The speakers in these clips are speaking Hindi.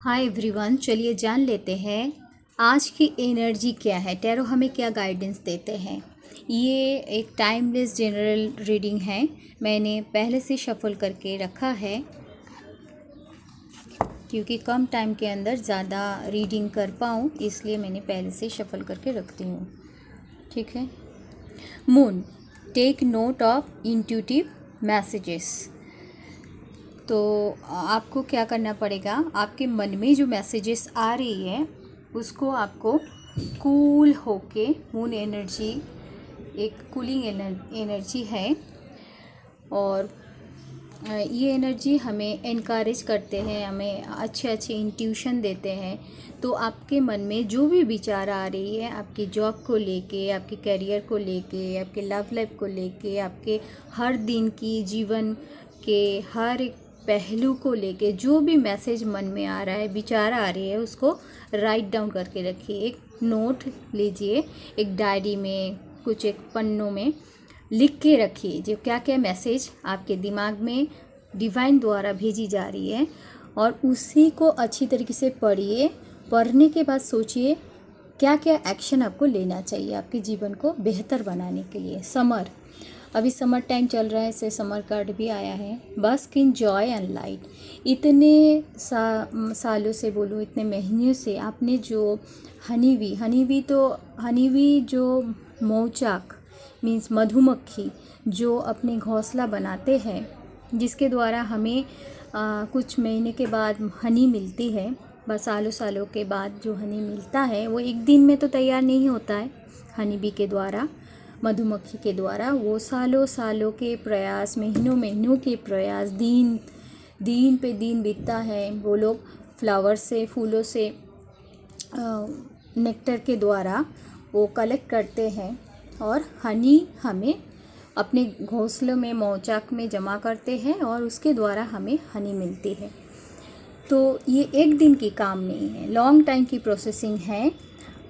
हाय एवरीवन, चलिए जान लेते हैं आज की एनर्जी क्या है। टैरो हमें क्या गाइडेंस देते हैं। ये एक टाइमलेस जनरल रीडिंग है। मैंने पहले से शफल करके रखा है क्योंकि कम टाइम के अंदर ज़्यादा रीडिंग कर पाऊँ, इसलिए मैंने पहले से शफल करके रखती हूँ। ठीक है। Moon, take note of intuitive messages. तो आपको क्या करना पड़ेगा, आपके मन में जो मैसेजेस आ रही है उसको आपको कूल होके, मून एनर्जी एक कूलिंग एनर्जी है और ये एनर्जी हमें इनकरेज करते हैं, हमें अच्छे अच्छे इंट्यूशन देते हैं। तो आपके मन में जो भी विचार आ रही है, आपकी जॉब को लेके, आपके करियर को लेके, आपके लव लाइफ को लेके, आपके हर दिन की जीवन के हर एक पहलू को लेके जो भी मैसेज मन में आ रहा है, विचार आ रही है, उसको राइट डाउन करके रखिए। एक नोट लीजिए, एक डायरी में, कुछ एक पन्नों में लिख के रखिए जो क्या क्या मैसेज आपके दिमाग में डिवाइन द्वारा भेजी जा रही है, और उसी को अच्छी तरीके से पढ़िए। पढ़ने के बाद सोचिए क्या क्या एक्शन आपको लेना चाहिए आपके जीवन को बेहतर बनाने के लिए। समर, अभी समर टाइम चल रहा है, इससे समर कार्ड भी आया है। बस्क इन जॉय एंड लाइट। इतने सालों से बोलूँ, इतने महीनों से आपने जो हनीवी जो मौचाक मीन्स मधुमक्खी जो अपने घोंसला बनाते हैं, जिसके द्वारा हमें कुछ महीने के बाद हनी मिलती है। बस सालों के बाद जो हनी मिलता है वो एक दिन में तो तैयार नहीं होता है। हनी बी के द्वारा, मधुमक्खी के द्वारा वो सालों के प्रयास, महीनों के प्रयास, दिन पे दिन बीतता है। वो लोग फ्लावर से, फूलों से नेक्टर के द्वारा वो कलेक्ट करते हैं और हनी हमें अपने घोंसलों में, मौचाक में जमा करते हैं और उसके द्वारा हमें हनी मिलती है। तो ये एक दिन की काम नहीं है, लॉन्ग टाइम की प्रोसेसिंग है।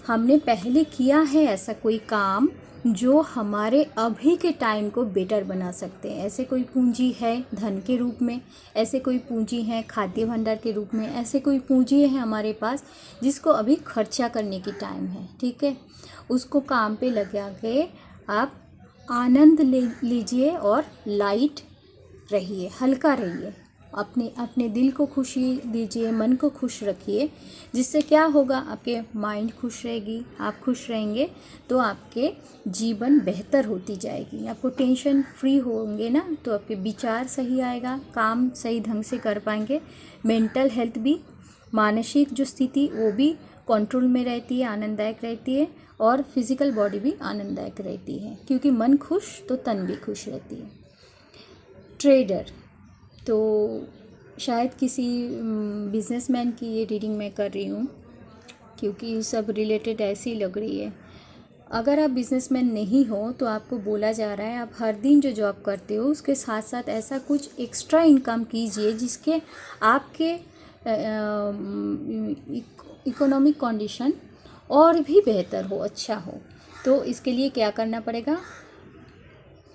हमने पहले किया है ऐसा कोई काम जो हमारे अभी के टाइम को बेटर बना सकते हैं। ऐसे कोई पूंजी है धन के रूप में, ऐसे कोई पूंजी है खाद्य भंडार के रूप में, ऐसे कोई पूंजी है हमारे पास जिसको अभी खर्चा करने की टाइम है। ठीक है, उसको काम पे लगा के आप आनंद लीजिए और लाइट रहिए, हल्का रहिए, अपने दिल को खुशी दीजिए, मन को खुश रखिए। जिससे क्या होगा, आपके माइंड खुश रहेगी, आप खुश रहेंगे तो आपके जीवन बेहतर होती जाएगी। आपको टेंशन फ्री होंगे ना, तो आपके विचार सही आएगा, काम सही ढंग से कर पाएंगे, मेंटल हेल्थ भी, मानसिक जो स्थिति वो भी कंट्रोल में रहती है, आनंददायक रहती है, और फिजिकल बॉडी भी आनंददायक रहती है, क्योंकि मन खुश तो तन भी खुश रहती है। ट्रेडर, तो शायद किसी बिजनेसमैन की ये रीडिंग मैं कर रही हूँ क्योंकि सब रिलेटेड ऐसी लग रही है। अगर आप बिजनेसमैन नहीं हो तो आपको बोला जा रहा है आप हर दिन जो जॉब करते हो उसके साथ साथ ऐसा कुछ एक्स्ट्रा इनकम कीजिए जिसके आपके इकोनॉमिक कंडीशन और भी बेहतर हो, अच्छा हो। तो इसके लिए क्या करना पड़ेगा,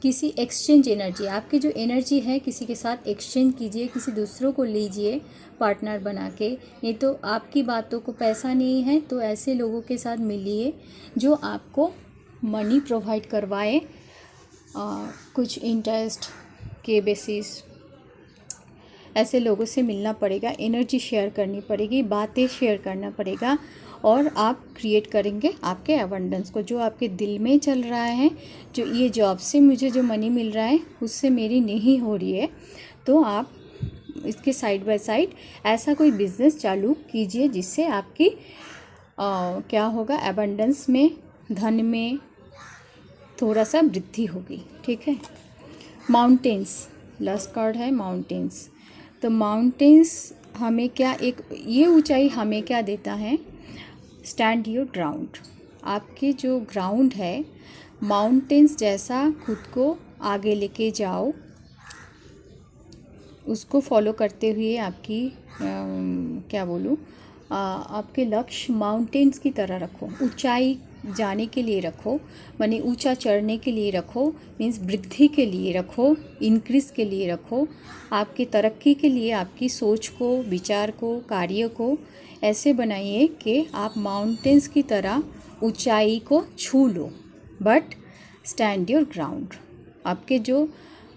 किसी एक्सचेंज एनर्जी, आपकी जो एनर्जी है किसी के साथ एक्सचेंज कीजिए, किसी दूसरों को लीजिए पार्टनर बना के। नहीं तो आपकी बातों को पैसा नहीं है तो ऐसे लोगों के साथ मिलिए जो आपको मनी प्रोवाइड करवाए, कुछ इंटरेस्ट के बेसिस। ऐसे लोगों से मिलना पड़ेगा, एनर्जी शेयर करनी पड़ेगी, बातें शेयर करना पड़ेगा, और आप क्रिएट करेंगे आपके अबंडेंस को। जो आपके दिल में चल रहा है, जो ये जॉब से मुझे जो मनी मिल रहा है उससे मेरी नहीं हो रही है, तो आप इसके साइड बाय साइड ऐसा कोई बिजनेस चालू कीजिए जिससे आपकी क्या होगा, अबंडेंस में, धन में थोड़ा सा वृद्धि होगी। ठीक है। माउंटेन्स, लास्ट कार्ड है माउंटेन्स। तो माउंटेन्स हमें क्या, एक ये ऊंचाई हमें क्या देता है, स्टैंड योर ग्राउंड। आपके जो ग्राउंड है, माउंटेन्स जैसा खुद को आगे लेके जाओ, उसको फॉलो करते हुए आपकी क्या बोलूँ, आपके लक्ष्य माउंटेन्स की तरह रखो, ऊंचाई जाने के लिए रखो, माने ऊंचा चढ़ने के लिए रखो, मीन्स वृद्धि के लिए रखो, इंक्रीज़ के लिए रखो, आपकी तरक्की के लिए आपकी सोच को, विचार को, कार्य को ऐसे बनाइए कि आप माउंटेन्स की तरह ऊंचाई को छू लो, बट स्टैंड योर ग्राउंड। आपके जो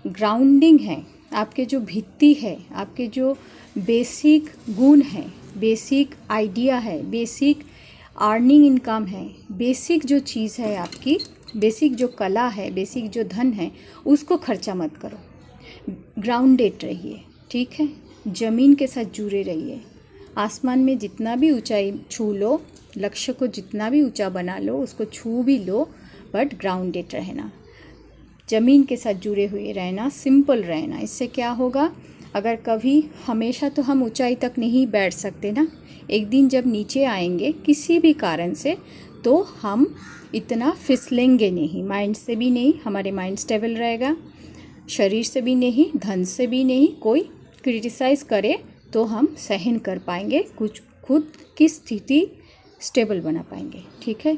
ग्राउंडिंग है, आपके जो भित्ति है, आपके जो बेसिक गुण है, बेसिक आइडिया है, बेसिक अर्निंग इनकम है, बेसिक जो चीज़ है आपकी, बेसिक जो कला है, बेसिक जो धन है, उसको खर्चा मत करो। ग्राउंडेड रहिए, ठीक है। ज़मीन के साथ जुड़े रहिए। आसमान में जितना भी ऊंचाई छू लो, लक्ष्य को जितना भी ऊंचा बना लो, उसको छू भी लो, बट ग्राउंडेड रहना, ज़मीन के साथ जुड़े हुए रहना, सिंपल रहना। इससे क्या होगा, अगर कभी हमेशा तो हम ऊंचाई तक नहीं बैठ सकते ना, एक दिन जब नीचे आएंगे किसी भी कारण से, तो हम इतना फिसलेंगे नहीं, माइंड से भी नहीं, हमारे माइंड स्टेबल रहेगा, शरीर से भी नहीं, धन से भी नहीं। कोई क्रिटिसाइज़ करे तो हम सहन कर पाएंगे, कुछ खुद की स्थिति स्टेबल बना पाएंगे, ठीक है।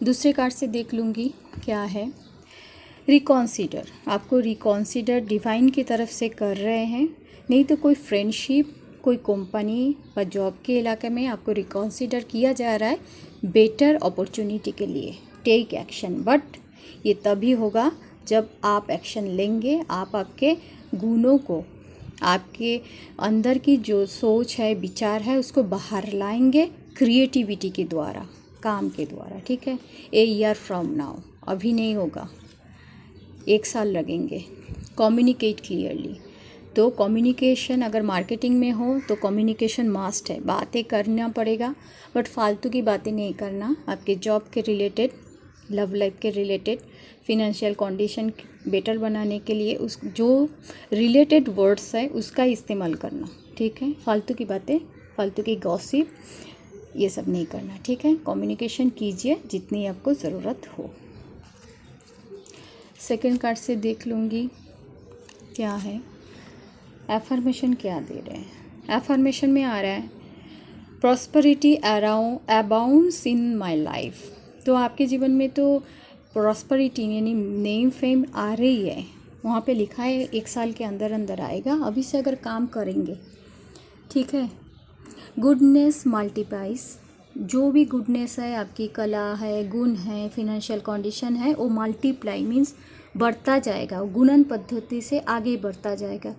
दूसरे कार्ड से देख लूँगी क्या है। रिकॉन्सिडर, आपको रिकॉन्सिडर डिवाइन की तरफ से कर रहे हैं, नहीं तो कोई फ्रेंडशिप, कोई कंपनी या जॉब के इलाके में आपको रिकॉन्सिडर किया जा रहा है बेटर अपॉर्चुनिटी के लिए। टेक एक्शन, बट ये तभी होगा जब आप एक्शन लेंगे। आप आपके गुणों को, आपके अंदर की जो सोच है, विचार है, उसको बाहर लाएंगे क्रिएटिविटी के द्वारा, काम के द्वारा, ठीक है। ए ईयर फ्रॉम नाउ, अभी नहीं होगा, 1 साल लगेंगे। कम्युनिकेट क्लियरली, तो कम्युनिकेशन अगर मार्केटिंग में हो तो कम्युनिकेशन मस्ट है, बातें करना पड़ेगा, बट फालतू की बातें नहीं करना। आपके जॉब के रिलेटेड, लव लाइफ के रिलेटेड, फिनेंशियल कंडीशन बेटर बनाने के लिए उस जो रिलेटेड वर्ड्स है उसका इस्तेमाल करना, ठीक है। फालतू की बातें, फालतू की गॉसिप, ये सब नहीं करना, ठीक है। कम्युनिकेशन कीजिए जितनी आपको ज़रूरत हो। सेकंड कार्ड से देख लूँगी क्या है। एफर्मेशन क्या दे रहे हैं। एफर्मेशन में आ रहा है prosperity abounds in my life. तो आपके जीवन में तो प्रॉस्पेरिटी यानी नेम फेम आ रही है, वहाँ पे लिखा है 1 साल के अंदर अंदर आएगा, अभी से अगर काम करेंगे, ठीक है। गुडनेस मल्टीप्लाइज, जो भी गुडनेस है, आपकी कला है, गुण है, फिनेंशियल कंडीशन है, वो मल्टीप्लाई मीन्स बढ़ता जाएगा, गुणन पद्धति से आगे बढ़ता जाएगा।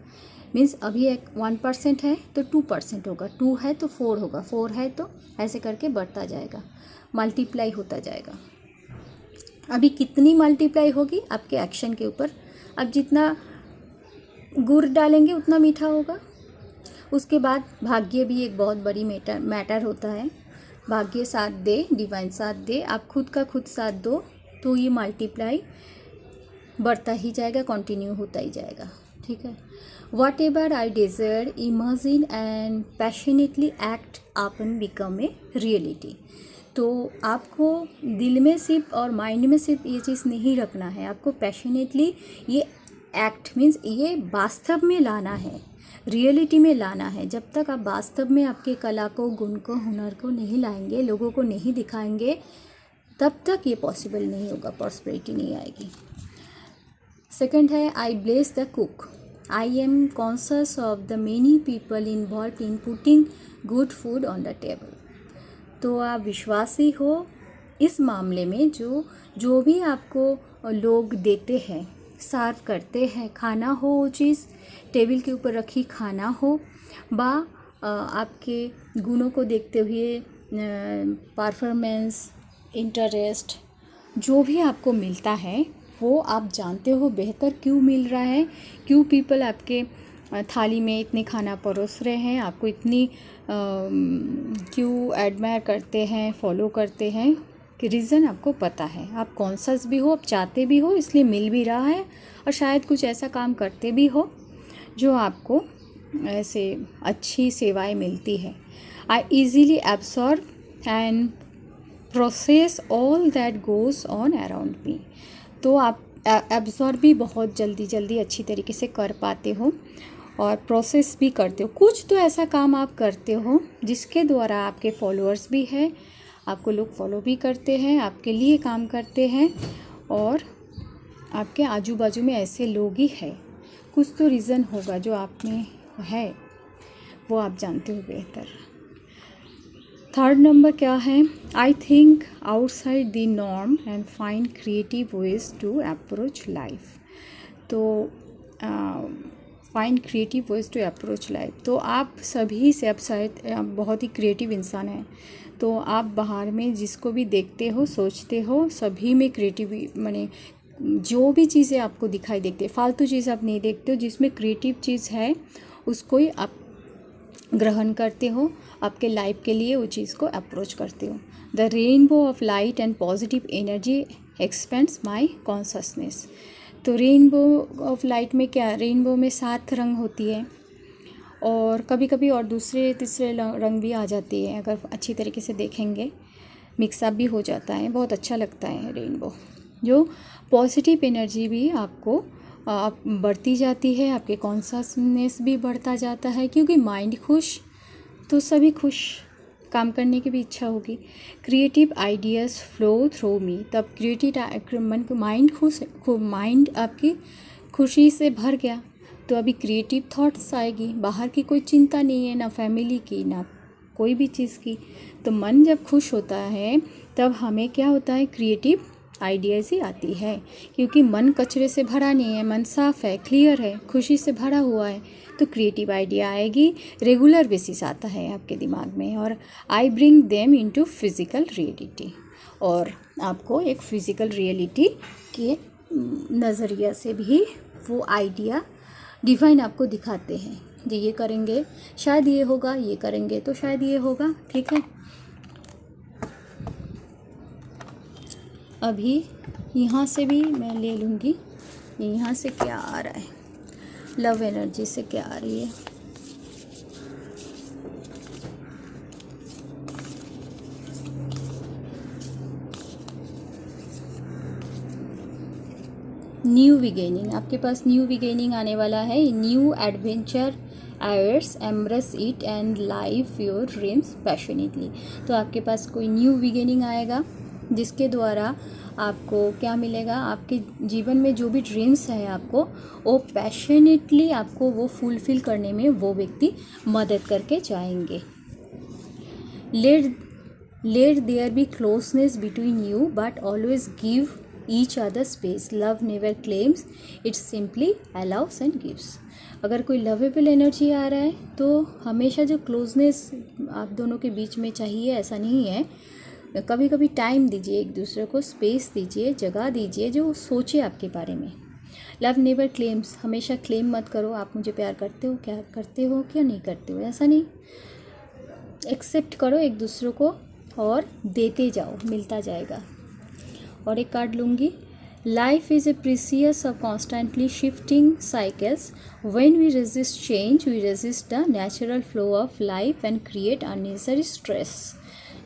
मीन्स अभी 1% है तो 2% होगा, 2 है तो 4 होगा, 4 है तो ऐसे करके बढ़ता जाएगा, मल्टीप्लाई होता जाएगा। अभी कितनी मल्टीप्लाई होगी आपके एक्शन के ऊपर। अब जितना गुड़ डालेंगे उतना मीठा होगा। उसके बाद भाग्य भी एक बहुत बड़ी मैटर होता है। भाग्य साथ दे, डिवाइन साथ दे, आप खुद का खुद साथ दो, तो ये मल्टीप्लाई बढ़ता ही जाएगा, कंटिन्यू होता ही जाएगा, ठीक है। What ever I desire, imagine and passionately act upon become a reality. तो आपको दिल में सिर्फ और माइंड में सिर्फ ये चीज़ नहीं रखना है, आपको पैशनेटली ये एक्ट मीन्स ये वास्तव में लाना है, रियलिटी में लाना है। जब तक आप वास्तव में आपके कला को, गुण को, हुनर को नहीं लाएंगे, लोगों को नहीं दिखाएंगे, तब तक ये पॉसिबल नहीं होगा, प्रॉस्पेरिटी नहीं आएगी। सेकंड है आई bless the cook, I am conscious of the many people involve in putting good food on the table. तो आप विश्वासी हो इस मामले में, जो भी आपको लोग देते हैं, सर्व करते हैं, खाना हो, वो चीज़ टेबल के ऊपर रखी खाना हो, आपके गुणों को देखते हुए परफॉर्मेंस, इंटरेस्ट, जो भी आपको मिलता है वो आप जानते हो बेहतर क्यों मिल रहा है, क्यों पीपल आपके थाली में इतने खाना परोस रहे हैं, आपको इतनी क्यों एडमायर करते हैं, फॉलो करते हैं, कि रीज़न आपको पता है। आप कॉन्शियस भी हो, आप चाहते भी हो, इसलिए मिल भी रहा है, और शायद कुछ ऐसा काम करते भी हो जो आपको ऐसे अच्छी सेवाएं मिलती है। I easily absorb and process all that goes on around me. तो आप एब्जॉर्ब भी बहुत जल्दी अच्छी तरीके से कर पाते हो और प्रोसेस भी करते हो। कुछ तो ऐसा काम आप करते हो जिसके द्वारा आपके फॉलोअर्स भी है, आपको लोग फॉलो भी करते हैं, आपके लिए काम करते हैं, और आपके आजू बाजू में ऐसे लोग ही हैं। कुछ तो रीज़न होगा जो आप में है, वो आप जानते हो बेहतर। थर्ड नंबर क्या है? I think outside the norm and find creative ways to approach life. तो find creative ways to approach life. तो आप सभी से, आप शायद बहुत ही क्रिएटिव इंसान हैं, तो आप बाहर में जिसको भी देखते हो, सोचते हो, सभी में क्रिएटिव, माने जो भी चीज़ें आपको दिखाई देती है, फालतू चीज़ आप नहीं देखते हो, जिसमें क्रिएटिव चीज़ है उसको ही आप ग्रहण करते हो, आपके लाइफ के लिए वो चीज़ को अप्रोच करते हो। The rainbow of light and positive energy expends my consciousness. तो रेनबो ऑफ लाइट में क्या, रेनबो में 7 रंग होती है, और कभी कभी और दूसरे तीसरे रंग भी आ जाती है, अगर अच्छी तरीके से देखेंगे मिक्सअप भी हो जाता है, बहुत अच्छा लगता है रेनबो। जो पॉजिटिव एनर्जी भी आपको बढ़ती जाती है, आपके कॉन्शसनेस भी बढ़ता जाता है, क्योंकि माइंड खुश तो सभी खुश, काम करने की भी इच्छा होगी। क्रिएटिव आइडियाज़ फ्लो थ्रू मी, तब क्रिएटिव मन को माइंड खुश, माइंड आपकी खुशी से भर गया तो अभी क्रिएटिव थॉट्स आएगी। बाहर की कोई चिंता नहीं है, ना फैमिली की, ना कोई भी चीज़ की। तो मन जब खुश होता है तब हमें क्या होता है, क्रिएटिव आइडियाज़ ही आती है, क्योंकि मन कचरे से भरा नहीं है, मन साफ़ है, क्लियर है, खुशी से भरा हुआ है, तो क्रिएटिव आइडिया आएगी। रेगुलर बेसिस आता है आपके दिमाग में, और I bring them into physical reality, और आपको एक फ़िज़िकल रियलिटी के नज़रिया से भी वो आइडिया डिवाइन आपको दिखाते हैं। ये करेंगे शायद ये होगा, ये करेंगे तो शायद ये होगा, ठीक है। अभी यहाँ से भी मैं ले लूँगी, यहाँ से क्या आ रहा है, लव एनर्जी से क्या आ रही है। न्यू बिगिनिंग, आपके पास न्यू बिगिनिंग आने वाला है। New adventure hours, embrace it and live your dreams passionately. तो आपके पास कोई न्यू बिगिनिंग आएगा जिसके द्वारा आपको क्या मिलेगा, आपके जीवन में जो भी ड्रीम्स है आपको वो पैशनेटली आपको वो फुलफ़िल करने में वो व्यक्ति मदद करके जाएंगे। Let there be closeness between you but always give each other space. Love never claims, it's simply allows and gives. अगर कोई लवेबल एनर्जी आ रहा है तो हमेशा जो क्लोजनेस आप दोनों के बीच में चाहिए, ऐसा नहीं है। कभी कभी टाइम दीजिए, एक दूसरे को स्पेस दीजिए, जगह दीजिए जो सोचे आपके बारे में। लव नेवर क्लेम्स, हमेशा क्लेम मत करो आप मुझे प्यार करते हो, क्या करते हो क्या नहीं करते हो, ऐसा नहीं। एक्सेप्ट करो एक दूसरे को और देते जाओ, मिलता जाएगा। और एक कार्ड लूँगी, life is a precious of constantly shifting cycles. When we resist change we resist the natural flow of life and create unnecessary stress.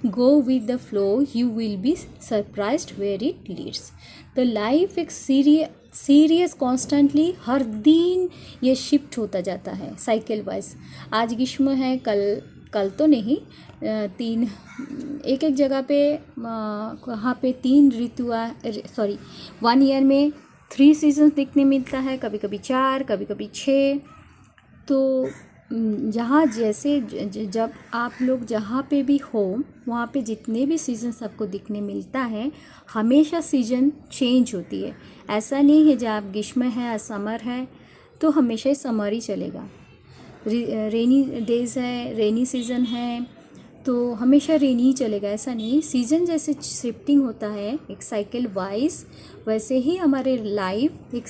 Go with the flow, you will be surprised where it leads. The life एक सीरियस कॉन्स्टेंटली हर दिन ये शिफ्ट होता जाता है साइकिल वाइज। आज ग्रीष्म है, कल तो नहीं, एक जगह पे वहाँ पे 3 ऋतु, सॉरी 1 ईयर में 3 सीजन देखने मिलता है, कभी कभी 4, कभी कभी 6। तो जहाँ जैसे जब आप लोग जहाँ पे भी हो वहाँ पे जितने भी सीजन्स आपको दिखने मिलता है, हमेशा सीजन चेंज होती है। ऐसा नहीं है जब आप ग्रीष्म है, समर है तो हमेशा ही समर ही चलेगा। रेनी डेज है, रेनी सीज़न है तो हमेशा रेनी ही चलेगा, ऐसा नहीं। सीज़न जैसे शिफ्टिंग होता है एक साइकिल वाइज, वैसे ही हमारे लाइफ एक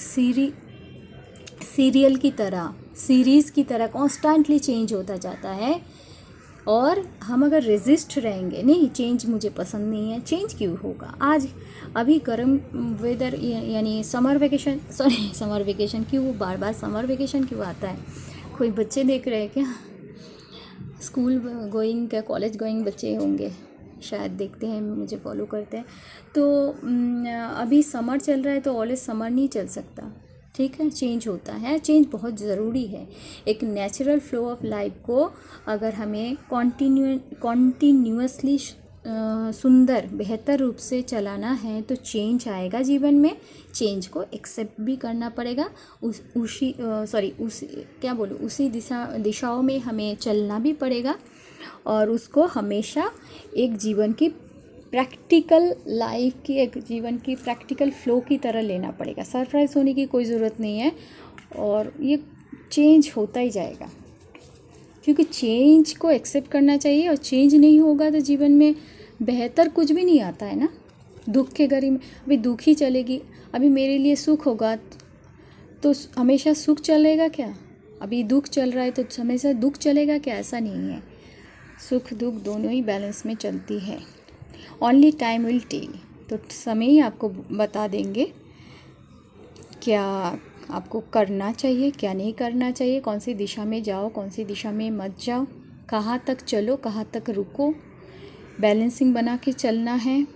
सीरियल की तरह, सीरीज़ की तरह कॉन्स्टेंटली चेंज होता जाता है। और हम अगर रेजिस्ट रहेंगे, नहीं चेंज मुझे पसंद नहीं है, चेंज क्यों होगा। आज अभी गर्म वेदर यानी समर वेकेशन क्यों, बार बार समर वेकेशन क्यों आता है। कोई बच्चे देख रहे हैं क्या, स्कूल गोइंग क्या कॉलेज गोइंग बच्चे होंगे शायद, देखते हैं मुझे फॉलो करते हैं। तो अभी समर चल रहा है तो ऑलवेज समर नहीं चल सकता, ठीक है, चेंज होता है। चेंज बहुत ज़रूरी है। एक नेचुरल फ्लो ऑफ लाइफ को अगर हमें कॉन्टीन्यूसली सुंदर बेहतर रूप से चलाना है तो चेंज आएगा जीवन में। चेंज को एक्सेप्ट भी करना पड़ेगा, उसी दिशाओं में हमें चलना भी पड़ेगा और उसको हमेशा एक जीवन की प्रैक्टिकल लाइफ की, एक जीवन की प्रैक्टिकल फ्लो की तरह लेना पड़ेगा। सरप्राइज होने की कोई ज़रूरत नहीं है और ये चेंज होता ही जाएगा, क्योंकि चेंज को एक्सेप्ट करना चाहिए। और चेंज नहीं होगा तो जीवन में बेहतर कुछ भी नहीं आता है ना। दुख के घड़ी में अभी दुख ही चलेगी, अभी मेरे लिए सुख होगा तो हमेशा सुख चलेगा क्या? अभी दुख चल रहा है तो हमेशा दुख चलेगा क्या? ऐसा नहीं है। सुख दुख दोनों ही बैलेंस में चलती है। ओनली टाइम विल टेल, तो समय ही आपको बता देंगे क्या आपको करना चाहिए, क्या नहीं करना चाहिए, कौन सी दिशा में जाओ, कौन सी दिशा में मत जाओ, कहाँ तक चलो, कहाँ तक रुको। बैलेंसिंग बना के चलना है।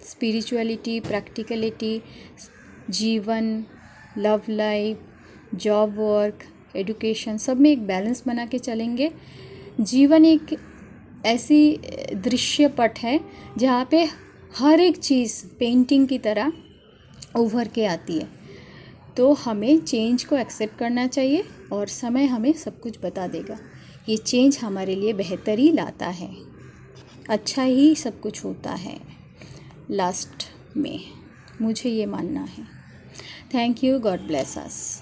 स्पिरिचुअलिटी, प्रैक्टिकलिटी, जीवन, love life, job work, education, सब में एक बैलेंस बना के चलेंगे। जीवन एक ऐसी दृश्यपट है जहाँ पे हर एक चीज़ पेंटिंग की तरह उभर के आती है। तो हमें चेंज को एक्सेप्ट करना चाहिए और समय हमें सब कुछ बता देगा। ये चेंज हमारे लिए बेहतर ही लाता है, अच्छा ही सब कुछ होता है लास्ट में, मुझे ये मानना है। Thank you, God bless us.